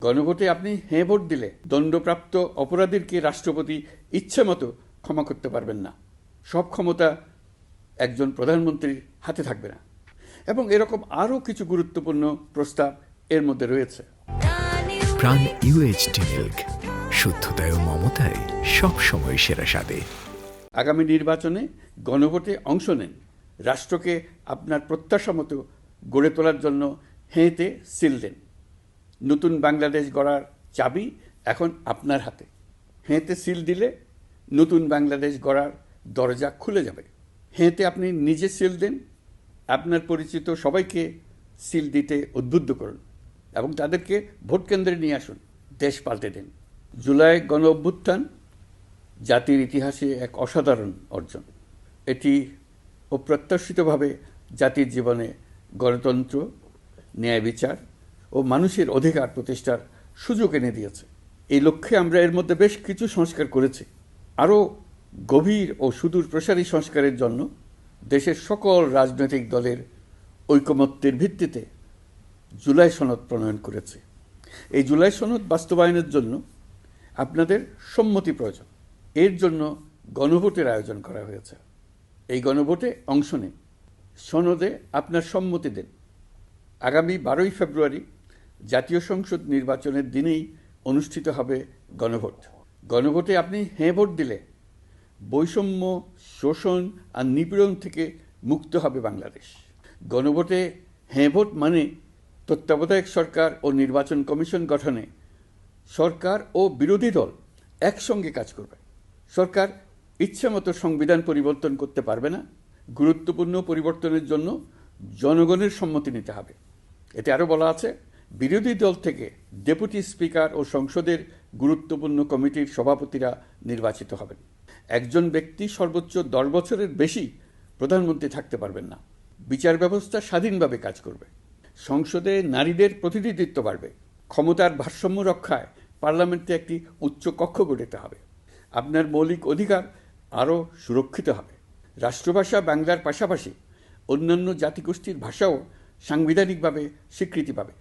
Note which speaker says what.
Speaker 1: গণভোটে আপনি হ্যাঁ ভোট দিলে দণ্ডপ্রাপ্ত অপরাধীকে রাষ্ট্রপতি ইচ্ছে মতো ক্ষমা করতে পারবেন না। সব ক্ষমতা একজন প্রধানমন্ত্রীর হাতে থাকবে না। এবং এরকম আরও কিছু গুরুত্বপূর্ণ প্রস্তাব এর মধ্যে রয়েছে।
Speaker 2: প্রাণ ইউএইচটি মিল্ক, শুদ্ধতায় ও মমতায় সবসময় সেরা স্বাদে।
Speaker 1: আগামী নির্বাচনে গণভোটে অংশ নেন, রাষ্ট্রকে আপনার প্রত্যাশা মতো গড়ে তোলার জন্য হেঁতে সিল দেন। নতুন বাংলাদেশ গড়ার চাবি এখন আপনার হাতে। হেঁতে সিল দিলে নতুন বাংলাদেশ গড়ার দরজা খুলে যাবে। হেঁতে আপনি নিজে সিল দেন, আপনার পরিচিত সবাইকে সিল দিতে উদ্বুদ্ধ করুন এবং তাদেরকে ভোট কেন্দ্রে নিয়ে আসুন। দেশ পাল্টে দিন। জুলাই গণ অভ্যুত্থান জাতির ইতিহাসে এক অসাধারণ অর্জন। এটি অপ্রত্যাশিতভাবে জাতির জীবনে গণতন্ত্র, ন্যায় বিচার ও মানুষের অধিকার প্রতিষ্ঠার সুযোগ এনে দিয়েছে। এই লক্ষ্যে আমরা এর মধ্যে বেশ কিছু সংস্কার করেছি। আরও গভীর ও সুদূর প্রসারী সংস্কারের জন্য দেশের সকল রাজনৈতিক দলের ঐকমত্যের ভিত্তিতে জুলাই সনদ প্রণয়ন করেছে। এই জুলাই সনদ বাস্তবায়নের জন্য আপনাদের সম্মতি প্রয়োজন। এর জন্য গণভোটের আয়োজন করা হয়েছে। এই গণভোটে অংশ নিন, সনদে আপনার সম্মতি দেন। আগামী 12ই ফেব্রুয়ারি জাতীয় সংসদ নির্বাচনের দিনেই অনুষ্ঠিত হবে গণভোট। গণভোটে আপনি হ্যাঁ ভোট দিলে বৈষম্য, শোষণ আর নিপীড়ন থেকে মুক্ত হবে বাংলাদেশ। গণভোটে হ্যাঁ ভোট মানে তত্ত্বাবধায়ক সরকার ও নির্বাচন কমিশন গঠনে সরকার ও বিরোধী দল একসঙ্গে কাজ করবে। সরকার ইচ্ছামতো সংবিধান পরিবর্তন করতে পারবে না। গুরুত্বপূর্ণ পরিবর্তনের জন্য জনগণের সম্মতি নিতে হবে। এতে আরও বলা আছে, বিরোধী দল থেকে ডেপুটি স্পিকার ও সংসদের গুরুত্বপূর্ণ কমিটির সভাপতিরা নির্বাচিত হবেন। একজন ব্যক্তি সর্বোচ্চ 10 বছরের বেশি প্রধানমন্ত্রী থাকতে পারবেন না। বিচার ব্যবস্থা স্বাধীনভাবে কাজ করবে। সংসদে নারীদের প্রতিনিধিত্ব বাড়বে। ক্ষমতার ভারসাম্য রক্ষায় পার্লামেন্টে একটি উচ্চ কক্ষ গঠিত হবে। আপনার মৌলিক অধিকার আরও সুরক্ষিত হবে। রাষ্ট্রভাষা বাংলার পাশাপাশি অন্যান্য জাতিগোষ্ঠীর ভাষাও সাংবিধানিকভাবে স্বীকৃতি পাবে।